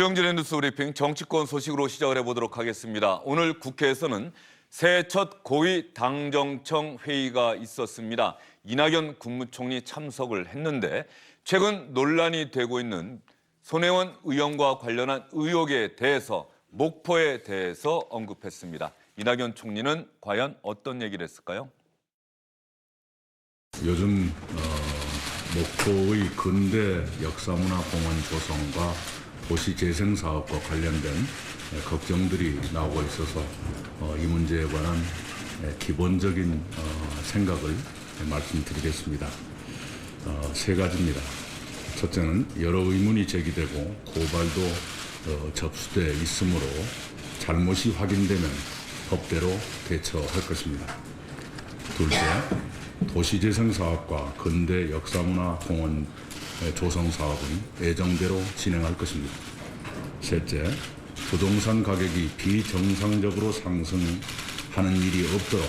주영진의 뉴스 브리핑 정치권 소식으로 시작을 해보도록 하겠습니다. 오늘 국회에서는 새해 첫 고위 당정청 회의가 있었습니다. 이낙연 국무총리 참석을 했는데 최근 논란이 되고 있는 손혜원 의원과 관련한 의혹에 대해서 목포에 대해서 언급했습니다. 이낙연 총리는 과연 어떤 얘기를 했을까요? 요즘 목포의 근대 역사문화공원 조성과 도시재생사업과 관련된 걱정들이 나오고 있어서 이 문제에 관한 기본적인 생각을 말씀드리겠습니다. 세 가지입니다. 첫째는 여러 의문이 제기되고 고발도 접수돼 있으므로 잘못이 확인되면 법대로 대처할 것입니다. 둘째, 도시재생사업과 근대 역사문화공원 조성사업은 예정대로 진행할 것입니다. 셋째, 부동산 가격이 비정상적으로 상승하는 일이 없도록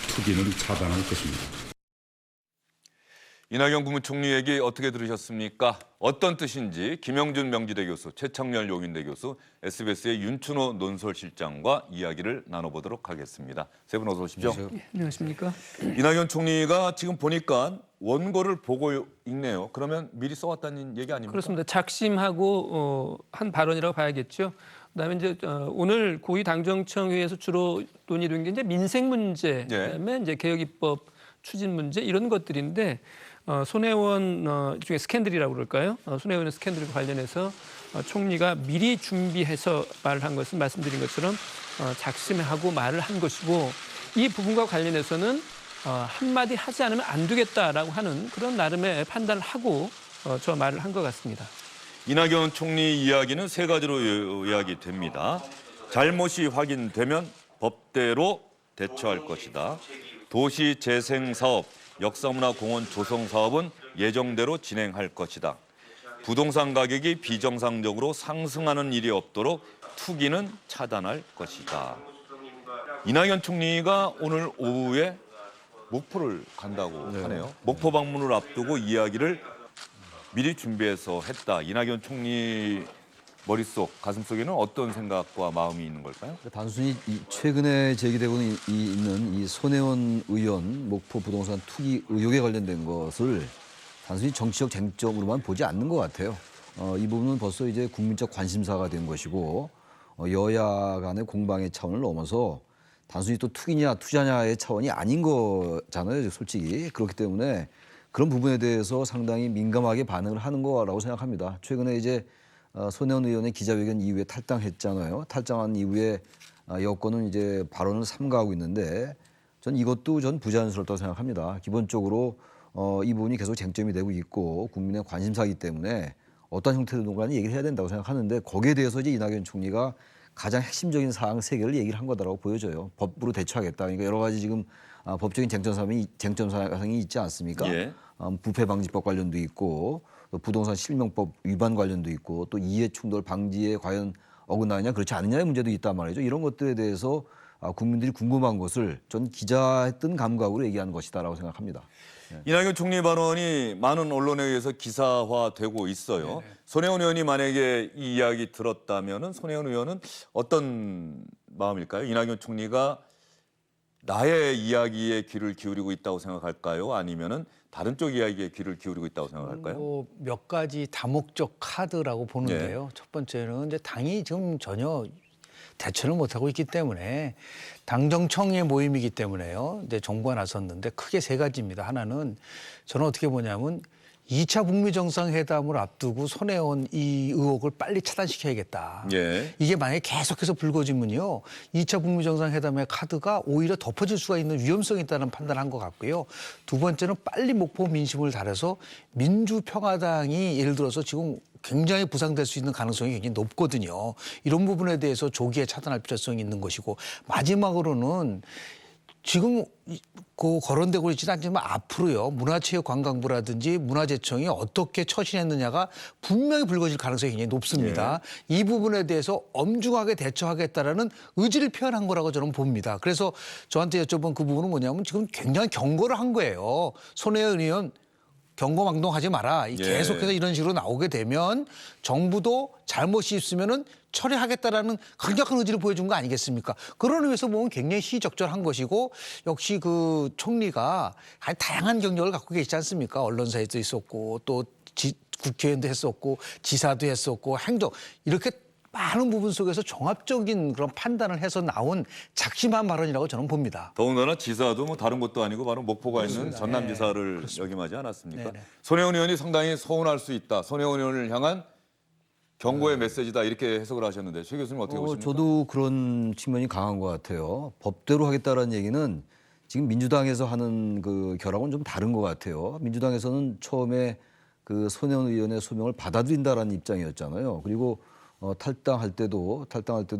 투기는 차단할 것입니다. 이낙연 국무총리 얘기 어떻게 들으셨습니까? 어떤 뜻인지 김영준 명지대 교수, 최창렬 용인대 교수, SBS의 윤춘호 논설실장과 이야기를 나눠보도록 하겠습니다. 세 분 어서 오십시오. 네, 안녕하십니까? 이낙연 총리가 지금 보니까 원고를 보고 읽네요. 그러면 미리 써왔다는 얘기 아닙니까? 그렇습니다. 작심하고 한 발언이라고 봐야겠죠. 그다음에 이제 오늘 고위 당정청 회의에서 주로 논의된 게 이제 민생 문제, 그다음에 이제 개혁 입법 추진 문제 이런 것들인데 손혜원 중에 스캔들이라고 그럴까요? 손혜원의 스캔들과 관련해서 총리가 미리 준비해서 말을 한 것은 말씀드린 것처럼 작심하고 말을 한 것이고 이 부분과 관련해서는 한마디 하지 않으면 안 되겠다라고 하는 그런 나름의 판단을 하고 저 말을 한 것 같습니다. 이낙연 총리 이야기는 세 가지로 이야기됩니다. 잘못이 확인되면 법대로 대처할 것이다. 도시재생사업, 역사문화공원 조성사업은 예정대로 진행할 것이다. 부동산 가격이 비정상적으로 상승하는 일이 없도록 투기는 차단할 것이다. 이낙연 총리가 오늘 오후에 목포를 간다고 하네요. 목포 방문을 앞두고 이야기를 미리 준비해서 했다. 이낙연 총리 머릿속, 가슴속에는 어떤 생각과 마음이 있는 걸까요? 단순히 최근에 제기되고 있는 이 손혜원 의원 목포 부동산 투기 의혹에 관련된 것을 단순히 정치적 쟁점으로만 보지 않는 것 같아요. 이 부분은 벌써 이제 국민적 관심사가 된 것이고 여야 간의 공방의 차원을 넘어서 단순히 또 투기냐 투자냐의 차원이 아닌 거잖아요, 솔직히. 그렇기 때문에 그런 부분에 대해서 상당히 민감하게 반응을 하는 거라고 생각합니다. 최근에 이제 손혜원 의원의 기자회견 이후에 탈당했잖아요. 탈당한 이후에 여권은 이제 발언을 삼가하고 있는데 전 이것도 부자연스럽다고 생각합니다. 기본적으로 이 부분이 계속 쟁점이 되고 있고 국민의 관심사이기 때문에 어떤 형태로든 간에 얘기를 해야 된다고 생각하는데 거기에 대해서 이제 이낙연 총리가 가장 핵심적인 사항 세 개를 얘기를 한 거다라고 보여져요. 법으로 대처하겠다. 그러니까 여러 가지 지금 법적인 쟁점사항이 있지 않습니까? 예. 부패방지법 관련도 있고 또 부동산 실명법 위반 관련도 있고 또 이해충돌 방지에 과연 어긋나느냐 그렇지 않느냐의 문제도 있단 말이죠. 이런 것들에 대해서 국민들이 궁금한 것을 전 기자했던 감각으로 얘기하는 것이다라고 생각합니다. 이낙연 총리 발언이 많은 언론에 의해서 기사화되고 있어요. 네네. 손혜원 의원이 만약에 이 이야기 들었다면은 손혜원 의원은 어떤 마음일까요? 이낙연 총리가 나의 이야기에 귀를 기울이고 있다고 생각할까요? 아니면은 다른 쪽 이야기에 귀를 기울이고 있다고 생각할까요? 몇 가지 다목적 카드라고 보는데요. 네. 첫 번째는 이제 당이 지금 전혀 대처를 못하고 있기 때문에 당정청의 모임이기 때문에요. 이제 정부가 나섰는데 크게 세 가지입니다. 하나는 저는 어떻게 보냐면 2차 북미 정상회담을 앞두고 손혜원 이 의혹을 빨리 차단시켜야겠다. 예. 이게 만약에 계속해서 불거지면요. 2차 북미 정상회담의 카드가 오히려 덮어질 수가 있는 위험성이 있다는 판단을 한 것 같고요. 두 번째는 빨리 목포 민심을 달래서 민주평화당이 예를 들어서 지금 굉장히 부상될 수 있는 가능성이 굉장히 높거든요. 이런 부분에 대해서 조기에 차단할 필요성이 있는 것이고 마지막으로는 지금 거론되고 있지는 않지만 앞으로요. 문화체육관광부라든지 문화재청이 어떻게 처신했느냐가 분명히 불거질 가능성이 굉장히 높습니다. 네. 이 부분에 대해서 엄중하게 대처하겠다라는 의지를 표현한 거라고 저는 봅니다. 그래서 저한테 여쭤본 그 부분은 뭐냐면 지금 굉장히 경고를 한 거예요. 손혜원 의원 경고망동하지 마라. 예. 계속해서 이런 식으로 나오게 되면 정부도 잘못이 있으면은 처리하겠다라는 강력한 의지를 보여준 거 아니겠습니까? 그런 의미에서 보면 굉장히 시적절한 것이고 역시 그 총리가 아주 다양한 경력을 갖고 계시지 않습니까? 언론사에도 있었고 또 국회의원도 했었고 지사도 했었고 행정 이렇게 많은 부분 속에서 종합적인 그런 판단을 해서 나온 작심한 발언이라고 저는 봅니다. 더군다나 지사도 뭐 다른 곳도 아니고 바로 목포가 있는 전남지사를 역임하지 않았습니까? 손혜원 의원이 상당히 서운할 수 있다. 손혜원 의원을 향한 경고의 메시지다 이렇게 해석을 하셨는데 최 교수님 어떻게 보십니까? 저도 그런 측면이 강한 것 같아요. 법대로 하겠다는 얘기는 지금 민주당에서 하는 그 결하고는 좀 다른 것 같아요. 민주당에서는 처음에 그 손혜원 의원의 소명을 받아들인다라는 입장이었잖아요. 그리고 탈당할 때도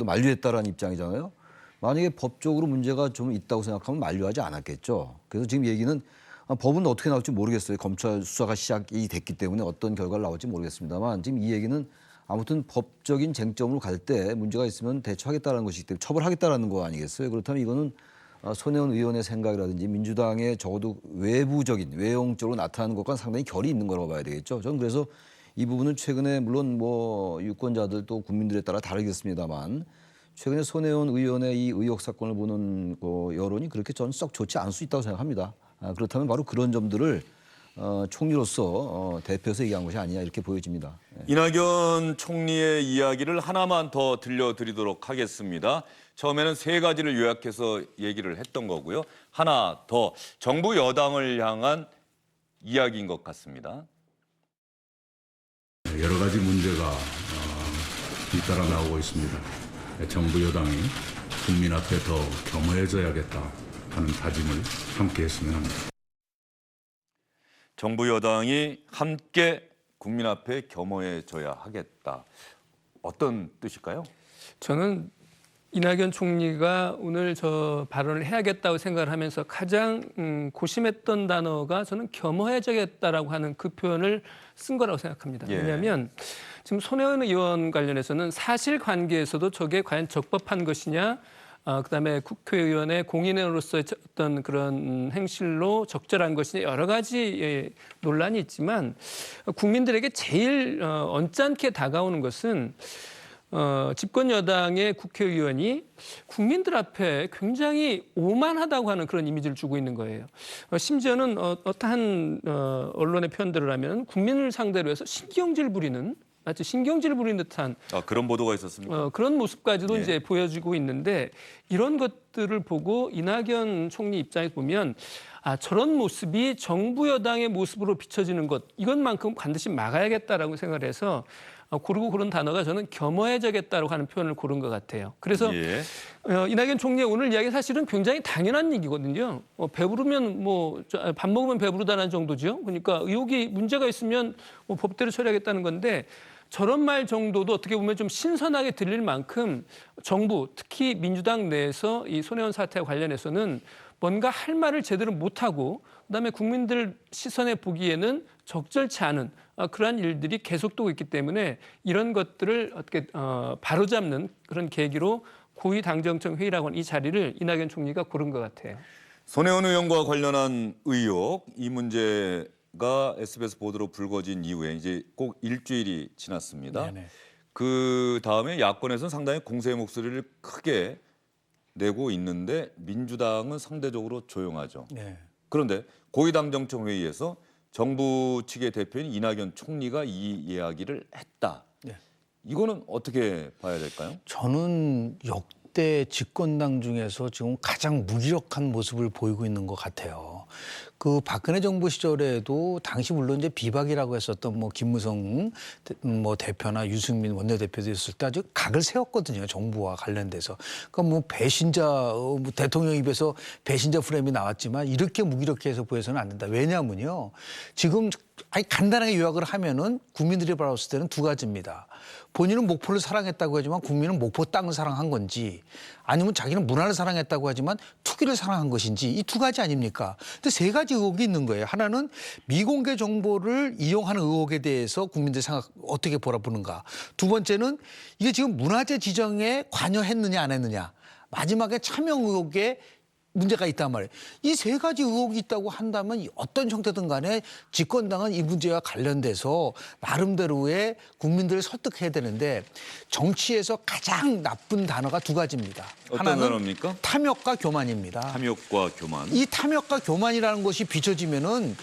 만류했다라는 입장이잖아요. 만약에 법적으로 문제가 좀 있다고 생각하면 만류하지 않았겠죠. 그래서 지금 얘기는 법은 어떻게 나올지 모르겠어요. 검찰 수사가 시작이 됐기 때문에 어떤 결과가 나올지 모르겠습니다만 지금 이 얘기는 아무튼 법적인 쟁점으로 갈 때 문제가 있으면 대처하겠다는 것이기 때문에 처벌하겠다는 거 아니겠어요. 그렇다면 이거는 손혜원 의원의 생각이라든지 민주당의 적어도 외부적인 외형적으로 나타나는 것과는 상당히 결이 있는 거라고 봐야 되겠죠. 저는 그래서 이 부분은 최근에 물론 뭐 유권자들 또 국민들에 따라 다르겠습니다만 최근에 손혜원 의원의 이 의혹 사건을 보는 그 여론이 그렇게 저는 썩 좋지 않을 수 있다고 생각합니다. 그렇다면 바로 그런 점들을 총리로서 대표해서 얘기한 것이 아니냐 이렇게 보여집니다. 이낙연 총리의 이야기를 하나만 더 들려드리도록 하겠습니다. 처음에는 세 가지를 요약해서 얘기를 했던 거고요. 하나 더 정부 여당을 향한 이야기인 것 같습니다. 여러 가지 문제가 잇따라 나오고 있습니다. 정부 여당이 국민 앞에 더 겸허해져야겠다 하는 다짐을 함께 했으면 합니다. 정부 여당이 함께 국민 앞에 겸허해져야 하겠다. 어떤 뜻일까요? 저는 이낙연 총리가 오늘 저 발언을 해야겠다고 생각을 하면서 가장 고심했던 단어가 저는 겸허해져야겠다라고 하는 그 표현을 쓴 거라고 생각합니다. 예. 왜냐하면 지금 손혜원 의원 관련해서는 사실관계에서도 저게 과연 적법한 것이냐, 그다음에 국회의원의 공인으로서의 어떤 그런 행실로 적절한 것이냐 여러 가지 논란이 있지만 국민들에게 제일 언짢게 다가오는 것은 집권 여당의 국회의원이 국민들 앞에 굉장히 오만하다고 하는 그런 이미지를 주고 있는 거예요. 심지어는 어떠한 언론의 표현대로 하면 국민을 상대로 해서 신경질 부리는 마치 신경질 부리는 듯한 그런 보도가 있었습니까? 그런 모습까지도 예. 이제 보여지고 있는데 이런 것들을 보고 이낙연 총리 입장에서 보면 저런 모습이 정부 여당의 모습으로 비춰지는 것 이것만큼 반드시 막아야겠다라고 생각을 해서 고르고 고른 단어가 저는 겸허해져야겠다고 하는 표현을 고른 것 같아요. 그래서 예. 이낙연 총리의 오늘 이야기 사실은 굉장히 당연한 얘기거든요. 배부르면 밥 먹으면 배부르다는 정도죠. 그러니까 의혹이 문제가 있으면 법대로 처리하겠다는 건데 저런 말 정도도 어떻게 보면 좀 신선하게 들릴 만큼 정부 특히 민주당 내에서 이 손혜원 사태와 관련해서는 뭔가 할 말을 제대로 못하고 그다음에 국민들 시선에 보기에는 적절치 않은 그러한 일들이 계속되고 있기 때문에 이런 것들을 어떻게 바로잡는 그런 계기로 고위당정청 회의라고 하는 이 자리를 이낙연 총리가 고른 것 같아요. 손혜원 의원과 관련한 의혹 이 문제가 SBS 보도로 불거진 이후에 이제 꼭 일주일이 지났습니다. 네네. 그 다음에 야권에서는 상당히 공세의 목소리를 크게 내고 있는데 민주당은 상대적으로 조용하죠. 네. 그런데 고위당정청 회의에서 정부 측의 대표인 이낙연 총리가 이 이야기를 했다. 네. 이거는 어떻게 봐야 될까요? 저는 역대 집권당 중에서 지금 가장 무기력한 모습을 보이고 있는 것 같아요. 그 박근혜 정부 시절에도 당시 물론 이제 비박이라고 했었던 김무성 대표나 유승민 원내대표도 있을 때 아주 각을 세웠거든요. 정부와 관련돼서. 그러니까 배신자 대통령 입에서 배신자 프레임이 나왔지만 이렇게 무기력해서 보여서는 안 된다. 왜냐하면요. 지금 아니 간단하게 요약을 하면은 국민들이 바라봤을 때는 두 가지입니다. 본인은 목포를 사랑했다고 하지만 국민은 목포 땅을 사랑한 건지 아니면 자기는 문화를 사랑했다고 하지만 투기를 사랑한 것인지 이 두 가지 아닙니까? 근데 세 가지 의혹이 있는 거예요. 하나는 미공개 정보를 이용하는 의혹에 대해서 국민들 생각 어떻게 바라보는가. 두 번째는 이게 지금 문화재 지정에 관여했느냐 안 했느냐. 마지막에 차명 의혹에 문제가 있단 말이에요. 이 세 가지 의혹이 있다고 한다면 어떤 형태든 간에 집권당은 이 문제와 관련돼서 나름대로의 국민들을 설득해야 되는데 정치에서 가장 나쁜 단어가 두 가지입니다. 어떤 하나는 단어입니까? 탐욕과 교만입니다. 탐욕과 교만. 이 탐욕과 교만이라는 것이 비춰지면은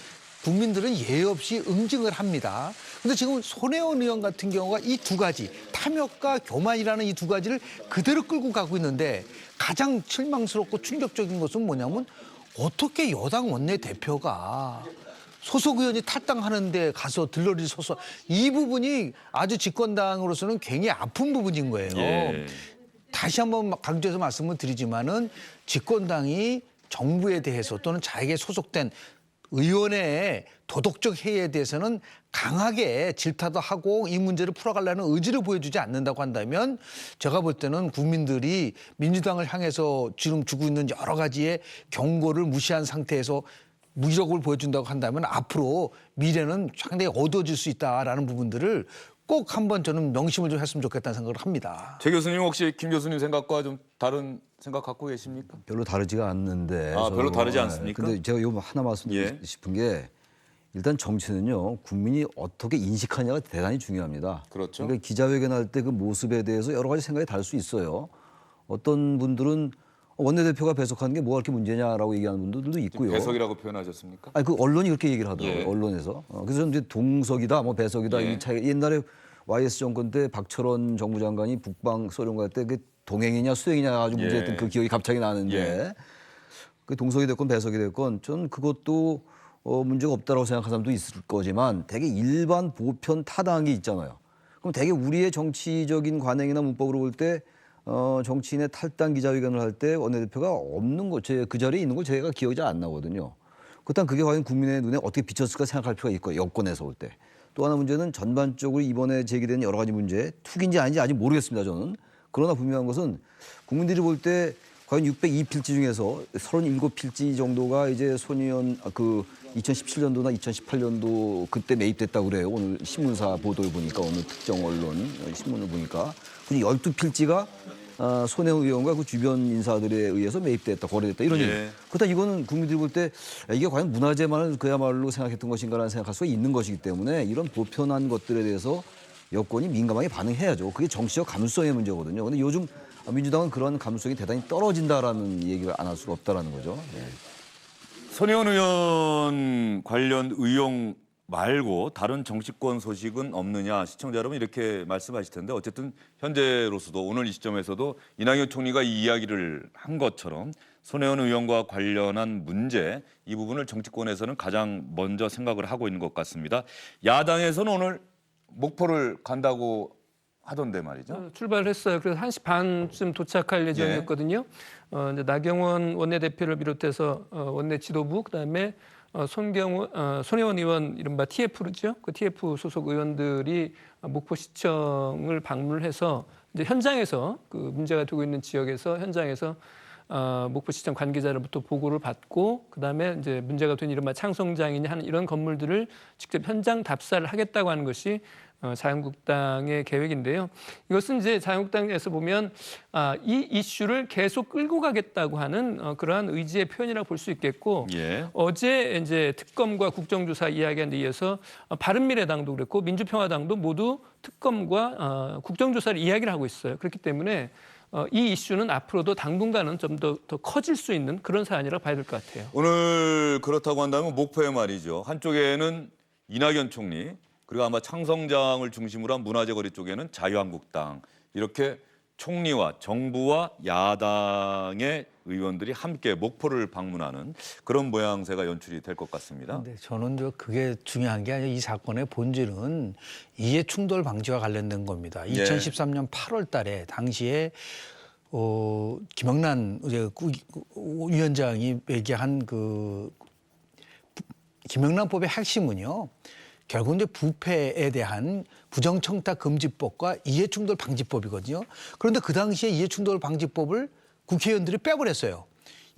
국민들은 예의 없이 응징을 합니다. 근데 지금 손혜원 의원 같은 경우가 이 두 가지, 탐욕과 교만이라는 이 두 가지를 그대로 끌고 가고 있는데 가장 실망스럽고 충격적인 것은 뭐냐면 어떻게 여당 원내대표가 소속 의원이 탈당하는데 가서 들러리 서서 이 부분이 아주 집권당으로서는 굉장히 아픈 부분인 거예요. 예. 다시 한번 강조해서 말씀을 드리지만은 집권당이 정부에 대해서 또는 자에게 소속된 의원의 도덕적 해이에 대해서는 강하게 질타도 하고 이 문제를 풀어가려는 의지를 보여주지 않는다고 한다면 제가 볼 때는 국민들이 민주당을 향해서 지금 주고 있는 여러 가지의 경고를 무시한 상태에서 무력을 보여준다고 한다면 앞으로 미래는 상당히 어두워질 수 있다라는 부분들을 꼭 한번 저는 명심을 좀 했으면 좋겠다는 생각을 합니다. 최 교수님 혹시 김 교수님 생각과 좀 다른 생각 갖고 계십니까? 별로 다르지가 않는데. 아, 별로 저도, 다르지 예, 않습니까? 근데 제가 요 하나 말씀드리고 예. 싶은 게 일단 정치는요 국민이 어떻게 인식하냐가 대단히 중요합니다. 그렇죠. 그러니까 기자회견할 때 그 모습에 대해서 여러 가지 생각이 다를 수 있어요. 어떤 분들은 원내대표가 배석하는 게 뭐가 그렇게 문제냐라고 얘기하는 분들도 있고요. 배석이라고 표현하셨습니까? 아니 그 언론이 그렇게 얘기를 하더라고요. 예. 언론에서. 그래서 이제 동석이다, 뭐 배석이다 예. 이 차이. 옛날에 YS 정권 때 박철원 정부 장관이 북방 소련 갈 때 그 동행이냐 수행이냐 가지고 예. 문제했던 그 기억이 갑자기 나는데 예. 그 동석이 됐건 배석이 됐건 전 그것도 문제가 없다라고 생각하는 사람도 있을 거지만 되게 일반 보편 타당한 게 있잖아요. 그럼 되게 우리의 정치적인 관행이나 문법으로 볼 때 정치인의 탈당 기자회견을 할 때 원내대표가 없는 거, 그 자리에 있는 걸 제가 기억이 잘 안 나거든요. 그렇다면 그게 과연 국민의 눈에 어떻게 비쳤을까 생각할 필요가 있고 여권에서 올 때. 또 하나 문제는 전반적으로 이번에 제기된 여러 가지 문제, 투기인지 아닌지 아직 모르겠습니다, 저는. 그러나 분명한 것은 국민들이 볼 때 과연 602필지 중에서 37필지 정도가 이제 손의원 그 2017년도나 2018년도 그때 매입됐다고 그래요. 오늘 신문사 보도를 보니까 어느 특정 언론 신문을 보니까 그 12필지가 손혜원 의원과 그 주변 인사들에 의해서 매입됐다, 거래됐다 이런 얘기. 예. 그렇다 이거는 국민들이 볼 때 이게 과연 문화재만을 그야말로 생각했던 것인가라는 생각할 수가 있는 것이기 때문에 이런 보편한 것들에 대해서 여권이 민감하게 반응해야죠. 그게 정치적 감수성의 문제거든요. 근데 요즘 민주당은 그런 감수성이 대단히 떨어진다라는 얘기를 안 할 수가 없다라는 거죠. 네. 손혜원 의원 관련 의혹 말고 다른 정치권 소식은 없느냐 시청자 여러분 이렇게 말씀하실 텐데 어쨌든 현재로서도 오늘 이 시점에서도 이낙연 총리가 이 이야기를 한 것처럼 손혜원 의원과 관련한 문제 이 부분을 정치권에서는 가장 먼저 생각을 하고 있는 것 같습니다. 야당에서는 오늘 목포를 간다고 하던데 말이죠. 출발했어요. 그래서 1시 반쯤 도착할 예정이었거든요. 이제 나경원 원내대표를 비롯해서 원내 지도부 그다음에 손혜원 의원 이른바 TF죠. 그 TF 소속 의원들이 목포시청을 방문해서 이제 현장에서 그 문제가 되고 있는 지역에서 현장에서 목포시청 관계자로부터 보고를 받고 그다음에 이제 문제가 된 이른바 창성장이냐 하는 이런 건물들을 직접 현장 답사를 하겠다고 하는 것이 자유한국당의 계획인데요. 이것은 이제 자유한국당에서 보면 이 이슈를 계속 끌고 가겠다고 하는 그러한 의지의 표현이라고 볼 수 있겠고 예. 어제 이제 특검과 국정조사 이야기한 데 이어서 바른미래당도 그랬고 민주평화당도 모두 특검과 국정조사를 이야기를 하고 있어요. 그렇기 때문에 이 이슈는 앞으로도 당분간은 좀 더 커질 수 있는 그런 사안이라고 봐야 될 것 같아요. 오늘 그렇다고 한다면 목포에 말이죠. 한쪽에는 이낙연 총리 그리고 아마 창성장을 중심으로 한 문화재거리 쪽에는 자유한국당 이렇게 총리와 정부와 야당의 의원들이 함께 목포를 방문하는 그런 모양새가 연출이 될 것 같습니다. 근데 저는 그게 중요한 게 아니라 이 사건의 본질은 이해 충돌 방지와 관련된 겁니다. 2013년 8월 달에 당시에 김영란 위원장이 얘기한 그 김영란법의 핵심은요. 결국 이제 부패에 대한 부정청탁금지법과 이해충돌방지법이거든요. 그런데 그 당시에 이해충돌방지법을 국회의원들이 빼버렸어요.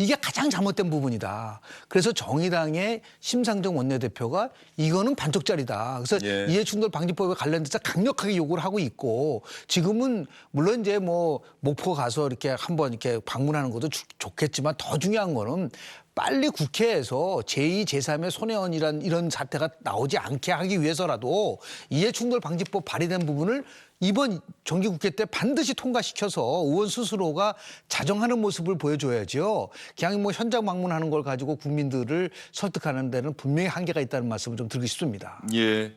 이게 가장 잘못된 부분이다. 그래서 정의당의 심상정 원내대표가 이거는 반쪽짜리다. 그래서 예. 이해충돌 방지법에 관련돼서 강력하게 요구를 하고 있고 지금은 물론 이제 뭐 목포 가서 이렇게 한번 이렇게 방문하는 것도 좋겠지만 더 중요한 거는 빨리 국회에서 제2, 제3의 손혜원이란 이런 사태가 나오지 않게 하기 위해서라도 이해충돌 방지법 발의된 부분을 이번 정기국회 때 반드시 통과시켜서 의원 스스로가 자정하는 모습을 보여줘야죠. 그냥 뭐 현장 방문하는 걸 가지고 국민들을 설득하는 데는 분명히 한계가 있다는 말씀을 좀 드리고 싶습니다. 예.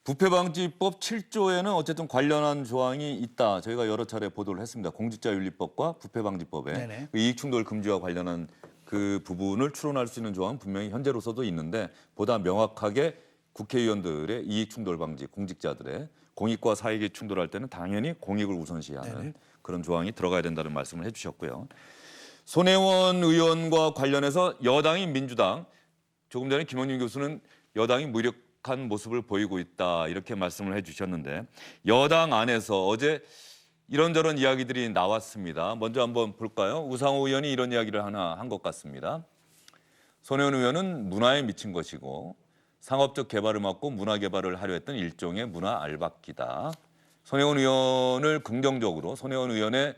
부패방지법 7조에는 어쨌든 관련한 조항이 있다. 저희가 여러 차례 보도를 했습니다. 공직자윤리법과 부패방지법에 네네. 그 이익충돌 금지와 관련한 그 부분을 추론할 수 있는 조항은 분명히 현재로서도 있는데 보다 명확하게 국회의원들의 이익충돌 방지, 공직자들의 공익과 사익이 충돌할 때는 당연히 공익을 우선시하는 네네. 그런 조항이 들어가야 된다는 말씀을 해주셨고요. 손혜원 의원과 관련해서 여당인 민주당, 조금 전에 김원준 교수는 여당이 무력한 모습을 보이고 있다 이렇게 말씀을 해주셨는데 여당 안에서 어제 이런저런 이야기들이 나왔습니다. 먼저 한번 볼까요? 우상호 의원이 이런 이야기를 하나 한 것 같습니다. 손혜원 의원은 문화에 미친 것이고 상업적 개발을 막고 문화 개발을 하려 했던 일종의 문화 알박기다. 손혜원 의원을 긍정적으로 손혜원 의원의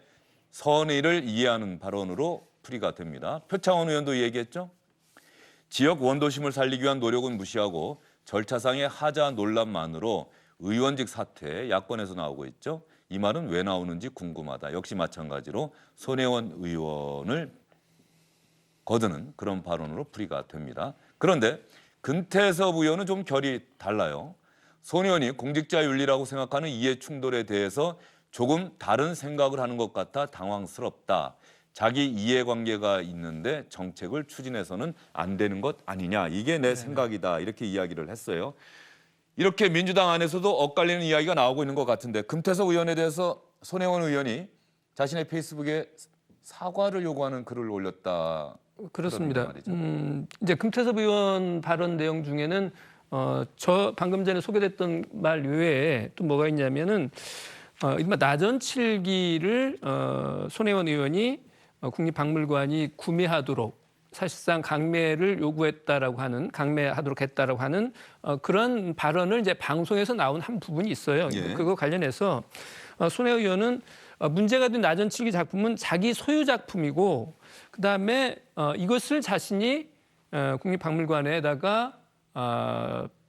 선의를 이해하는 발언으로 풀이가 됩니다. 표창원 의원도 얘기했죠. 지역 원도심을 살리기 위한 노력은 무시하고 절차상의 하자 논란만으로 의원직 사퇴 야권에서 나오고 있죠. 이 말은 왜 나오는지 궁금하다. 역시 마찬가지로 손혜원 의원을 거드는 그런 발언으로 풀이가 됩니다. 그런데 금태섭 의원은 좀 결이 달라요. 손 의원이 공직자윤리라고 생각하는 이해충돌에 대해서 조금 다른 생각을 하는 것 같아 당황스럽다. 자기 이해관계가 있는데 정책을 추진해서는 안 되는 것 아니냐. 이게 내 생각이다. 이렇게 이야기를 했어요. 이렇게 민주당 안에서도 엇갈리는 이야기가 나오고 있는 것 같은데 금태섭 의원에 대해서 손혜원 의원이 자신의 페이스북에 사과를 요구하는 글을 올렸다. 그렇습니다. 말이죠. 이제 금태섭 의원 발언 내용 중에는 저 방금 전에 소개됐던 말 외에 또 뭐가 있냐면은 이른바 나전칠기를 손혜원 의원이 국립박물관이 구매하도록 사실상 강매를 요구했다라고 하는 강매하도록 했다라고 하는 그런 발언을 이제 방송에서 나온 한 부분이 있어요. 예. 그거 관련해서 손혜원 의원은 문제가 된 나전칠기 작품은 자기 소유 작품이고 그다음에 이것을 자신이 국립박물관에다가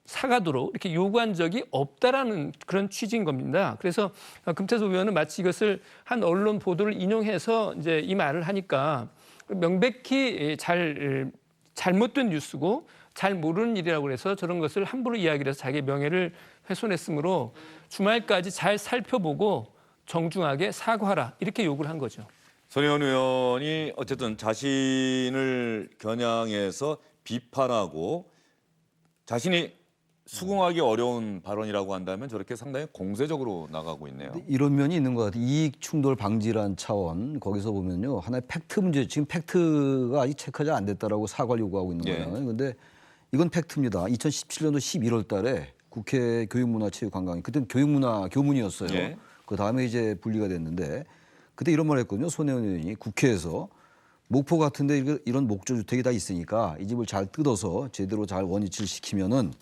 사가도록 이렇게 요구한 적이 없다라는 그런 취지인 겁니다. 그래서 금태섭 의원은 마치 이것을 한 언론 보도를 인용해서 이제 이 말을 하니까 명백히 잘못된 뉴스고 잘 모르는 일이라고 해서 저런 것을 함부로 이야기를 해서 자기의 명예를 훼손했으므로 주말까지 잘 살펴보고 정중하게 사과하라 이렇게 요구를 한 거죠. 손혜원 의원이 어쨌든 자신을 겨냥해서 비판하고 자신이 수긍하기 어려운 발언이라고 한다면 저렇게 상당히 공세적으로 나가고 있네요. 이런 면이 있는 것 같아요. 이익 충돌 방지란 차원 거기서 보면요 하나의 팩트 문제. 지금 팩트가 아직 체크가 안 됐다라고 사과를 요구하고 있는 예. 거예요. 그런데 이건 팩트입니다. 2017년도 11월달에 국회 교육문화체육관광위 그때는 교육문화 교문이었어요. 예. 그 다음에 이제 분리가 됐는데 그때 이런 말을 했거든요. 손혜원 의원이 국회에서 목포 같은데 이런 목조 주택이 다 있으니까 이 집을 잘 뜯어서 제대로 잘 원위치를 시키면은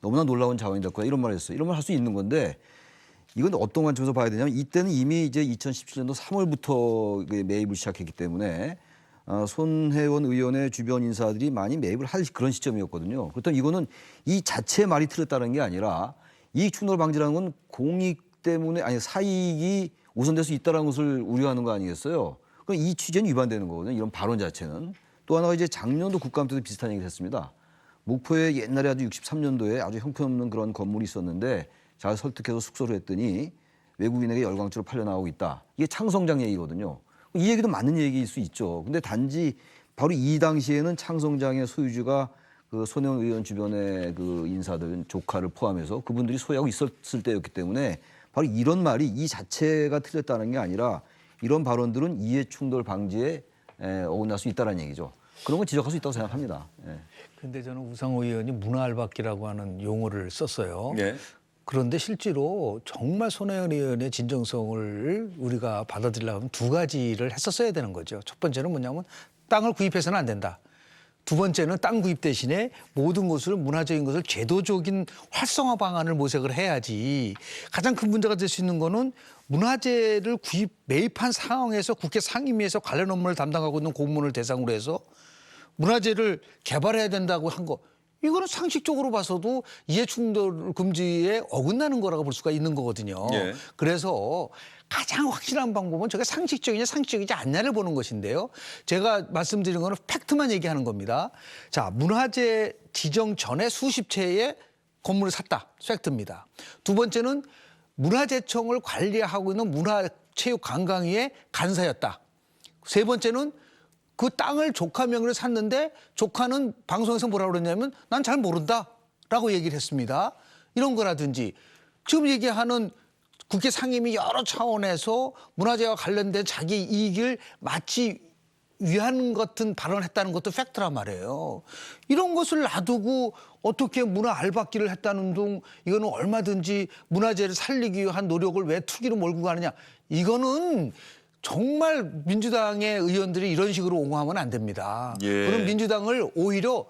너무나 놀라운 자원이 될 거야 이런 말을 했어요. 이런 말 할 수 있는 건데 이건 어떤 관점에서 봐야 되냐면 이때는 이미 이제 2017년도 3월부터 매입을 시작했기 때문에 손혜원 의원의 주변 인사들이 많이 매입을 할 그런 시점이었거든요. 그렇다면 이거는 이 자체의 말이 틀렸다는 게 아니라 이익 충돌 방지라는 건 공익 때문에 아니 사익이 우선될 수 있다는 것을 우려하는 거 아니겠어요? 그럼 이 취지는 위반되는 거거든요. 이런 발언 자체는. 또 하나가 이제 작년도 국감 때도 비슷한 얘기를 했습니다. 목포에 옛날에 아주 63년도에 아주 형편없는 그런 건물이 있었는데 잘 설득해서 숙소를 했더니 외국인에게 열광주로 팔려나오고 있다. 이게 창성장 얘기거든요. 이 얘기도 맞는 얘기일 수 있죠. 근데 단지 바로 이 당시에는 창성장의 소유주가 그 손혜원 의원 주변의 그 인사들 조카를 포함해서 그분들이 소유하고 있었을 때였기 때문에 바로 이런 말이 이 자체가 틀렸다는 게 아니라 이런 발언들은 이해충돌 방지에 어긋날 수 있다는 얘기죠. 그런 건 지적할 수 있다고 생각합니다. 예. 근데 저는 우상호 의원이 문화알박기라고 하는 용어를 썼어요. 네. 그런데 실제로 정말 손혜원 의원의 진정성을 우리가 받아들이려면 두 가지를 했었어야 되는 거죠. 첫 번째는 뭐냐면 땅을 구입해서는 안 된다. 두 번째는 땅 구입 대신에 모든 것을 문화적인 것을 제도적인 활성화 방안을 모색을 해야지. 가장 큰 문제가 될 수 있는 거는 문화재를 매입한 상황에서 국회 상임위에서 관련 업무를 담당하고 있는 공무원을 대상으로 해서 문화재를 개발해야 된다고 한 거. 이거는 상식적으로 봐서도 이해충돌 금지에 어긋나는 거라고 볼 수가 있는 거거든요. 예. 그래서 가장 확실한 방법은 저게 상식적이냐 상식적이지 않냐를 보는 것인데요. 제가 말씀드린 거는 팩트만 얘기하는 겁니다. 자, 문화재 지정 전에 수십 채의 건물을 샀다. 팩트입니다. 두 번째는 문화재청을 관리하고 있는 문화체육관광위의 간사였다. 세 번째는 그 땅을 조카 명의로 샀는데 조카는 방송에서 뭐라고 그랬냐면 난 잘 모른다라고 얘기를 했습니다. 이런 거라든지 지금 얘기하는 국회 상임위 여러 차원에서 문화재와 관련된 자기 이익을 마치 위한 같은 발언을 했다는 것도 팩트란 말이에요. 이런 것을 놔두고 어떻게 문화 알박기를 했다는 둥 이거는 얼마든지 문화재를 살리기 위한 노력을 왜 투기로 몰고 가느냐. 이거는 정말 민주당의 의원들이 이런 식으로 옹호하면 안 됩니다. 예. 그럼 민주당을 오히려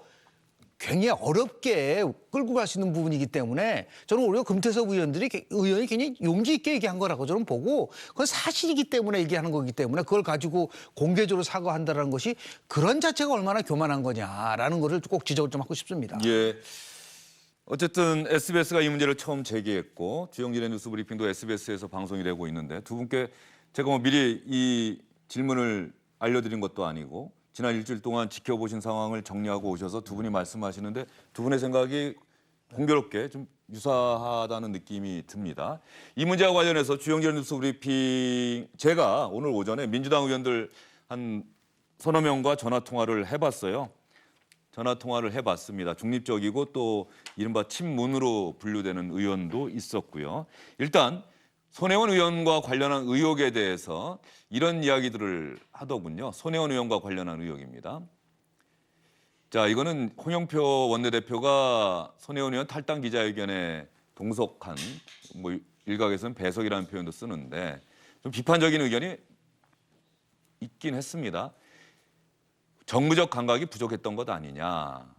굉장히 어렵게 끌고 갈 수 있는 부분이기 때문에 저는 오히려 금태섭 의원이 굉장히 용기 있게 얘기한 거라고 저는 보고 그건 사실이기 때문에 얘기하는 거기 때문에 그걸 가지고 공개적으로 사과한다는 것이 그런 자체가 얼마나 교만한 거냐라는 거를 꼭 지적을 좀 하고 싶습니다. 예. 어쨌든 SBS가 이 문제를 처음 제기했고 주영진의 뉴스 브리핑도 SBS에서 방송이 되고 있는데 두 분께 제가 뭐 미리 이 질문을 알려드린 것도 아니고 지난 일주일 동안 지켜보신 상황을 정리하고 오셔서 두 분이 말씀하시는데 두 분의 생각이 공교롭게 좀 유사하다는 느낌이 듭니다. 이 문제와 관련해서 주영진 뉴스 브리핑 제가 오늘 오전에 민주당 의원들 한 서너 명과 전화 통화를 해봤어요. 전화 통화를 해봤습니다. 중립적이고 또 이른바 친문으로 분류되는 의원도 있었고요. 일단 손혜원 의원과 관련한 의혹에 대해서 이런 이야기들을 하더군요. 손혜원 의원과 관련한 의혹입니다. 자, 이거는 홍영표 원내대표가 손혜원 의원 탈당 기자회견에 동석한 뭐 일각에서는 배석이라는 표현도 쓰는데 좀 비판적인 의견이 있긴 했습니다. 정무적 감각이 부족했던 것 아니냐.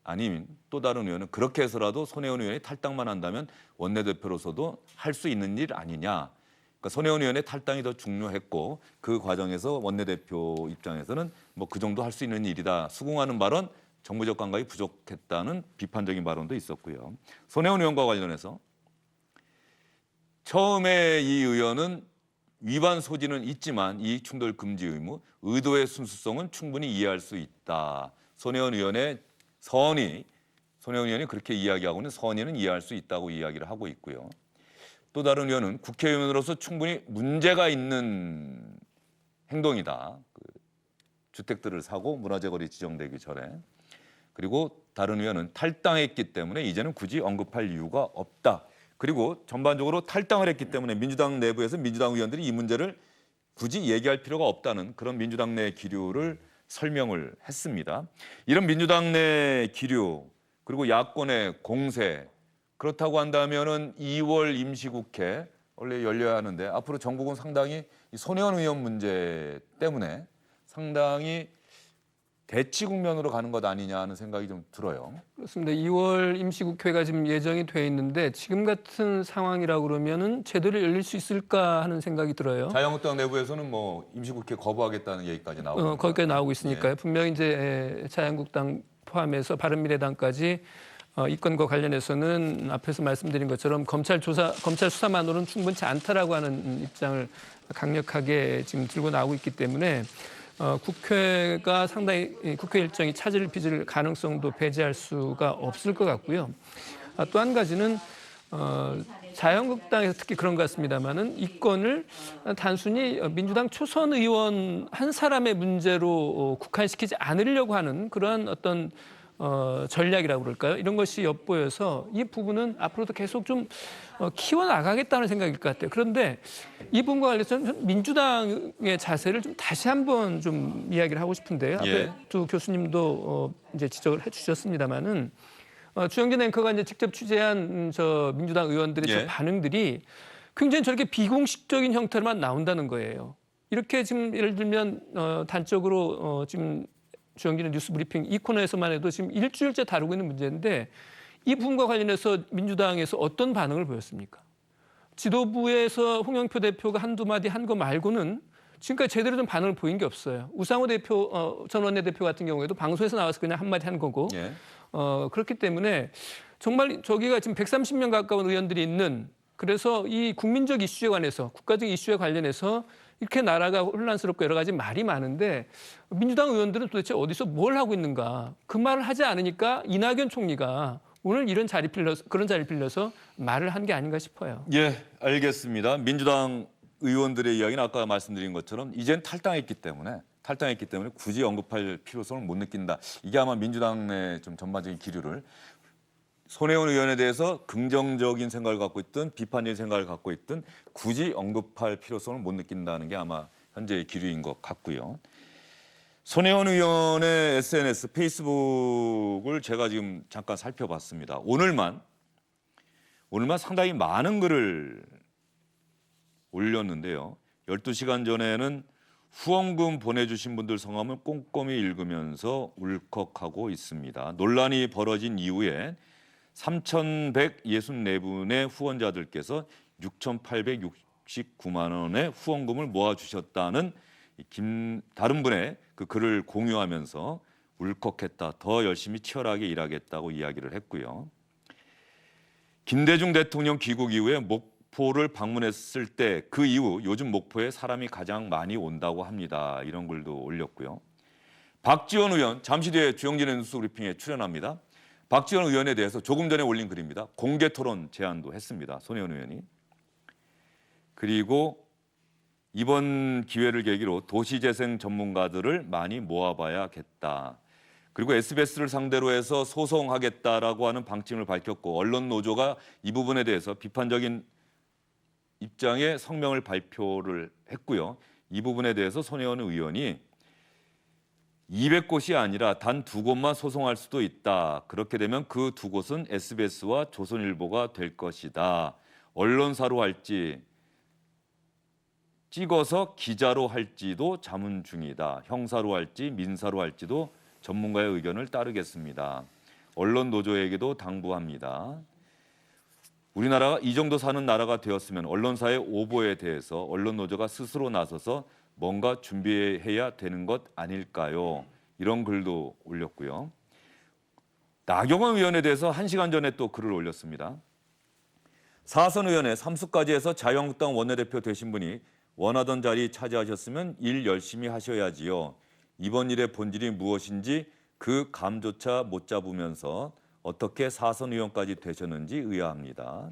아니면 또 다른 의원은 그렇게 해서라도 손혜원 의원이 탈당만 한다면 원내대표로서도 할 수 있는 일 아니냐. 그러니까 손혜원 의원의 탈당이 더 중요했고 그 과정에서 원내대표 입장에서는 뭐 그 정도 할 수 있는 일이다. 수긍하는 발언, 정무적 감각이 부족했다는 비판적인 발언도 있었고요. 손혜원 의원과 관련해서 처음에 이 의원은 위반 소지는 있지만 이익충돌 금지 의무, 의도의 순수성은 충분히 이해할 수 있다. 손혜원 의원의 손혜원 의원이 그렇게 이야기하고는 선의는 이해할 수 있다고 이야기를 하고 있고요. 또 다른 의원은 국회의원으로서 충분히 문제가 있는 행동이다. 주택들을 사고 문화재거리 지정되기 전에. 그리고 다른 의원은 탈당했기 때문에 이제는 굳이 언급할 이유가 없다. 그리고 전반적으로 탈당을 했기 때문에 민주당 내부에서 민주당 의원들이 이 문제를 굳이 얘기할 필요가 없다는 그런 민주당 내 기류를 설명을 했습니다. 이런 민주당 내 기류 그리고 야권의 공세 그렇다고 한다면은 2월 임시국회 원래 열려야 하는데 앞으로 전국은 상당히 이 손혜원 의원 문제 때문에 상당히 대치 국면으로 가는 것 아니냐 하는 생각이 좀 들어요. 그렇습니다. 2월 임시국회가 지금 예정이 돼 있는데 지금 같은 상황이라고 그러면은 제대로 열릴 수 있을까 하는 생각이 들어요. 자유한국당 내부에서는 뭐 임시국회 거부하겠다는 얘기까지 나오고 거기까지 나오고 있으니까요. 예. 분명히 이제 자유한국당 포함해서 바른미래당까지 이 건과 관련해서는 앞에서 말씀드린 것처럼 검찰 수사만으로는 충분치 않다라고 하는 입장을 강력하게 지금 들고 나오고 있기 때문에 국회가 상당히 국회 일정이 차질 빚을 가능성도 배제할 수가 없을 것 같고요. 또 한 가지는 자유한국당에서 특히 그런 것 같습니다만은 이 건을 단순히 민주당 초선 의원 한 사람의 문제로 국한시키지 않으려고 하는 그러한 어떤 전략이라고 그럴까요? 이런 것이 엿보여서 이 부분은 앞으로도 계속 좀 키워나가겠다는 생각일 것 같아요. 그런데 이 부분과 관련해서는 민주당의 자세를 좀 다시 한번 좀 이야기를 하고 싶은데요. 앞에 예. 두 교수님도 이제 지적을 해주셨습니다만은 주영진 앵커가 이제 직접 취재한 저 민주당 의원들의 예. 저 반응들이 굉장히 저렇게 비공식적인 형태로만 나온다는 거예요. 이렇게 지금 예를 들면 단적으로 지금 주영진의 뉴스브리핑 이 코너에서만 해도 지금 일주일째 다루고 있는 문제인데 이 부분과 관련해서 민주당에서 어떤 반응을 보였습니까? 지도부에서 홍영표 대표가 한두 마디 한 거 말고는 지금까지 제대로 된 반응을 보인 게 없어요. 우상호 대표, 전 원내대표 같은 경우에도 방송에서 나와서 그냥 한마디 한 거고 예. 그렇기 때문에 정말 저기가 지금 130명 가까운 의원들이 있는 그래서 이 국민적 이슈에 관해서 국가적 이슈에 관련해서 이렇게 나라가 혼란스럽고 여러 가지 말이 많은데 민주당 의원들은 도대체 어디서 뭘 하고 있는가 그 말을 하지 않으니까 이낙연 총리가 오늘 이런 자리 빌려서 그런 자리 빌려서 말을 한 게 아닌가 싶어요. 예, 알겠습니다. 민주당 의원들의 이야기는 아까 말씀드린 것처럼 이젠 탈당했기 때문에 굳이 언급할 필요성을 못 느낀다. 이게 아마 민주당 내 좀 전반적인 기류를 손혜원 의원에 대해서 긍정적인 생각을 갖고 있든 비판적인 생각을 갖고 있든 굳이 언급할 필요성을 못 느낀다는 게 아마 현재의 기류인 것 같고요. 손혜원 의원의 SNS, 페이스북을 제가 지금 잠깐 살펴봤습니다. 오늘만 상당히 많은 글을 올렸는데요. 12시간 전에는 후원금 보내주신 분들 성함을 꼼꼼히 읽으면서 울컥하고 있습니다. 논란이 벌어진 이후에 3,164분의 후원자들께서 6,869만 원의 후원금을 모아주셨다는 다른 분의 그 글을 공유하면서 울컥했다. 더 열심히 치열하게 일하겠다고 이야기를 했고요. 김대중 대통령 귀국 이후에 목포를 방문했을 때 그 이후 요즘 목포에 사람이 가장 많이 온다고 합니다. 이런 글도 올렸고요. 박지원 의원 잠시 뒤에 주영진의 뉴스브리핑에 출연합니다. 박지원 의원에 대해서 조금 전에 올린 글입니다. 공개 토론 제안도 했습니다. 손혜원 의원이. 그리고 이번 기회를 계기로 도시재생 전문가들을 많이 모아봐야겠다. 그리고 SBS를 상대로 해서 소송하겠다라고 하는 방침을 밝혔고 언론 노조가 이 부분에 대해서 비판적인 입장의 성명을 발표를 했고요. 이 부분에 대해서 손혜원 의원이 200곳이 아니라 단 2곳만 소송할 수도 있다. 그렇게 되면 그 2곳은 SBS와 조선일보가 될 것이다. 언론사로 할지 찍어서 기자로 할지도 자문 중이다. 형사로 할지 민사로 할지도 전문가의 의견을 따르겠습니다. 언론 노조에게도 당부합니다. 우리나라가 이 정도 사는 나라가 되었으면 언론사의 오보에 대해서 언론 노조가 스스로 나서서 뭔가 준비해야 되는 것 아닐까요? 이런 글도 올렸고요. 나경원 의원에 대해서 1시간 전에 또 글을 올렸습니다. 사선 의원에 삼수까지 해서 자유한국당 원내대표 되신 분이 원하던 자리 차지하셨으면 일 열심히 하셔야지요. 이번 일의 본질이 무엇인지 그 감조차 못 잡으면서 어떻게 사선 의원까지 되셨는지 의아합니다.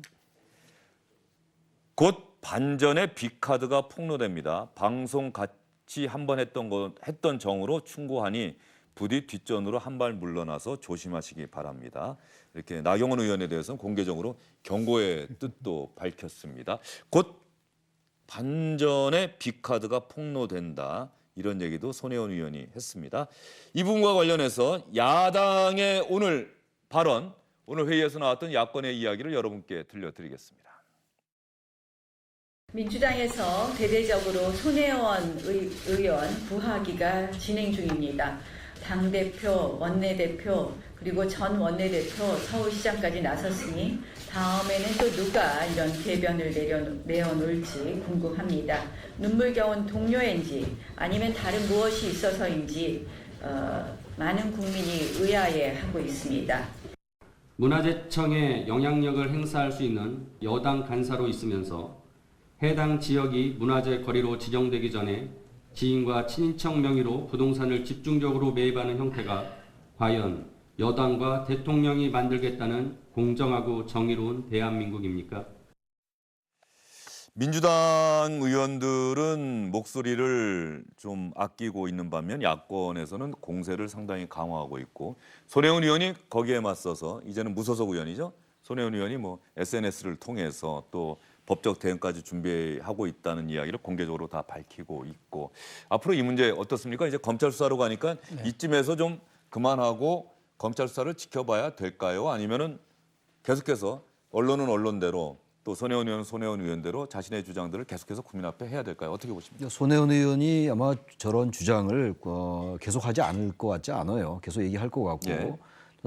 곧 반전의 빅카드가 폭로됩니다. 방송 같이 한번 했던 정으로 충고하니 부디 뒷전으로 한 발 물러나서 조심하시기 바랍니다. 이렇게 나경원 의원에 대해서는 공개적으로 경고의 뜻도 밝혔습니다. 곧 반전의 빅카드가 폭로된다. 이런 얘기도 손혜원 의원이 했습니다. 이 부분과 관련해서 야당의 오늘 발언, 오늘 회의에서 나왔던 야권의 이야기를 여러분께 들려드리겠습니다. 민주당에서 대대적으로 손혜원 의원 구하기가 진행 중입니다. 당대표, 원내대표, 그리고 전 원내대표, 서울시장까지 나섰으니 다음에는 또 누가 이런 대변을 내어놓을지 궁금합니다. 눈물겨운 동료인지 아니면 다른 무엇이 있어서인지 많은 국민이 의아해하고 있습니다. 문화재청에 영향력을 행사할 수 있는 여당 간사로 있으면서 해당 지역이 문화재 거리로 지정되기 전에 지인과 친인척 명의로 부동산을 집중적으로 매입하는 형태가 과연 여당과 대통령이 만들겠다는 공정하고 정의로운 대한민국입니까? 민주당 의원들은 목소리를 좀 아끼고 있는 반면 야권에서는 공세를 상당히 강화하고 있고 손혜원 의원이 거기에 맞서서 이제는 무소속 의원이죠. 손혜원 의원이 뭐 SNS를 통해서 또 법적 대응까지 준비하고 있다는 이야기를 공개적으로 다 밝히고 있고 앞으로 이 문제 어떻습니까? 이제 검찰 수사로 가니까 이쯤에서 좀 그만하고 검찰 수사를 지켜봐야 될까요? 아니면은 계속해서 언론은 언론대로 또 손혜원 의원은 손혜원 의원대로 자신의 주장들을 계속해서 국민 앞에 해야 될까요? 어떻게 보십니까? 손혜원 의원이 아마 저런 주장을 계속하지 않을 것 같지 않아요. 계속 얘기할 것 같고 예.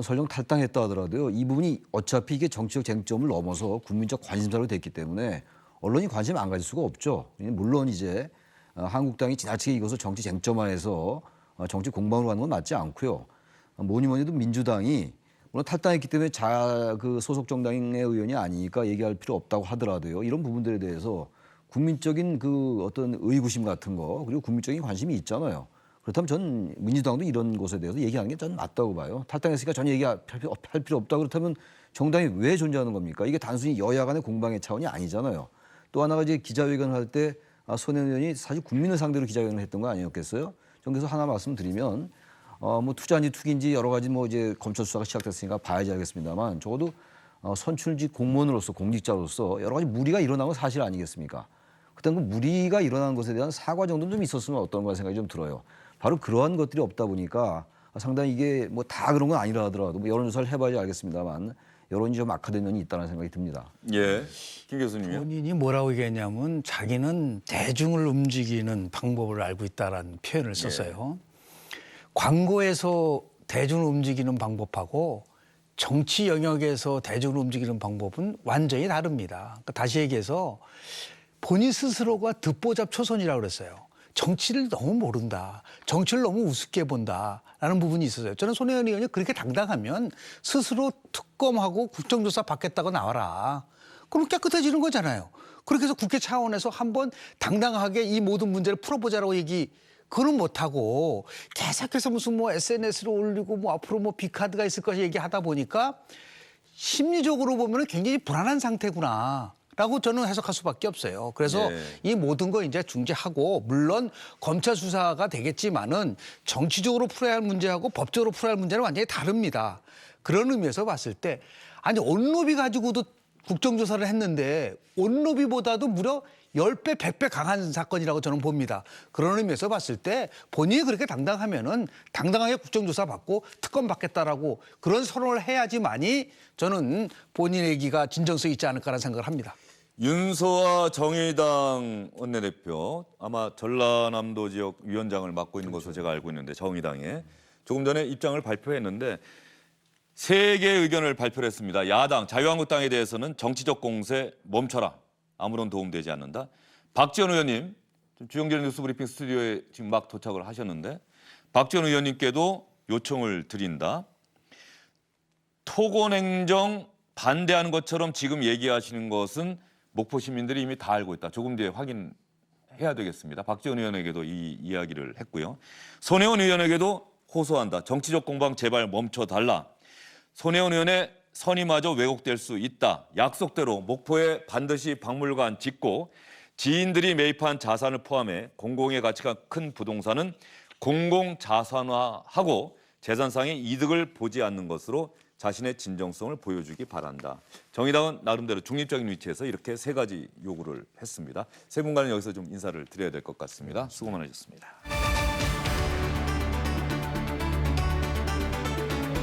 설령 탈당했다 하더라도요. 이 부분이 어차피 이게 정치적 쟁점을 넘어서 국민적 관심사로 됐기 때문에 언론이 관심 안 가질 수가 없죠. 물론 이제 한국당이 지나치게 이것을 정치 쟁점화해서 정치 공방으로 가는 건 맞지 않고요. 뭐니 해도 민주당이 물론 탈당했기 때문에 그 소속 정당의 의원이 아니니까 얘기할 필요 없다고 하더라도요. 이런 부분들에 대해서 국민적인 그 어떤 의구심 같은 거 그리고 국민적인 관심이 있잖아요. 그렇다면 전 민주당도 이런 것에 대해서 얘기하는 게 저는 맞다고 봐요. 탈당했으니까 전혀 얘기할 필요 없다. 그렇다면 정당이 왜 존재하는 겁니까? 이게 단순히 여야 간의 공방의 차원이 아니잖아요. 또 하나가 이제 기자회견을 할 때 손혜원 의원이 사실 국민을 상대로 기자회견을 했던 거 아니었겠어요? 전 그래서 하나 말씀드리면 뭐 투자인지 투기인지 여러 가지 뭐 이제 검찰 수사가 시작됐으니까 봐야지 알겠습니다만 적어도 선출직 공무원으로서 공직자로서 여러 가지 무리가 일어난 건 사실 아니겠습니까? 그다음 그 무리가 일어난 것에 대한 사과 정도는 좀 있었으면 어떤가 생각이 좀 들어요. 바로 그러한 것들이 없다 보니까 상당히 이게 뭐 다 그런 건 아니라 하더라도 뭐 여론조사를 해봐야지 알겠습니다만 여론이 좀 악화된 면이 있다는 생각이 듭니다. 예, 김 교수님이요. 본인이 뭐라고 얘기했냐면 자기는 대중을 움직이는 방법을 알고 있다라는 표현을 썼어요. 광고에서 대중을 움직이는 방법하고 정치 영역에서 대중을 움직이는 방법은 완전히 다릅니다. 그러니까 다시 얘기해서 본인 스스로가 듣보잡 초선이라고 그랬어요. 정치를 너무 모른다. 정치를 너무 우습게 본다라는 부분이 있었어요. 저는 손혜원 의원이 그렇게 당당하면 스스로 특검하고 국정조사 받겠다고 나와라. 그럼 깨끗해지는 거잖아요. 그렇게 해서 국회 차원에서 한번 당당하게 이 모든 문제를 풀어보자라고 그거는 못하고 계속해서 무슨 뭐 SNS로 올리고 뭐 앞으로 뭐 비카드가 있을 것이 얘기하다 보니까 심리적으로 보면 굉장히 불안한 상태구나. 라고 저는 해석할 수밖에 없어요. 그래서 이 모든 거 이제 중지하고 물론 검찰 수사가 되겠지만은 정치적으로 풀어야 할 문제하고 법적으로 풀어야 할 문제는 완전히 다릅니다. 그런 의미에서 봤을 때 아니 온로비 가지고도 국정조사를 했는데 온로비보다도 무려 10배, 100배 강한 사건이라고 저는 봅니다. 그런 의미에서 봤을 때 본인이 그렇게 당당하면은 당당하게 국정조사 받고 특검 받겠다라고 그런 선언을 해야지만이 저는 본인의 얘기가 진정성이 있지 않을까라는 생각을 합니다. 윤소아 정의당 원내대표 아마 전라남도 지역 위원장을 맡고 있는 것으로 제가 알고 있는데 정의당에 조금 전에 입장을 발표했는데 3개의 의견을 발표를 했습니다. 야당 자유한국당에 대해서는 정치적 공세 멈춰라. 아무런 도움되지 않는다. 박지원 의원님 주영재 뉴스브리핑 스튜디오에 지금 막 도착을 하셨는데 박지원 의원님께도 요청을 드린다. 토건행정 반대하는 것처럼 지금 얘기하시는 것은 목포 시민들이 이미 다 알고 있다. 조금 뒤에 확인해야 되겠습니다. 박지원 의원에게도 이 이야기를 했고요. 손혜원 의원에게도 호소한다. 정치적 공방 제발 멈춰달라. 손혜원 의원의 선임마저 왜곡될 수 있다. 약속대로 목포에 반드시 박물관 짓고 지인들이 매입한 자산을 포함해 공공의 가치가 큰 부동산은 공공자산화하고 재산상의 이득을 보지 않는 것으로 자신의 진정성을 보여주기 바란다. 정의당은 나름대로 중립적인 위치에서 이렇게 3가지 요구를 했습니다. 세 분과는 여기서 좀 인사를 드려야 될 것 같습니다. 수고 많으셨습니다.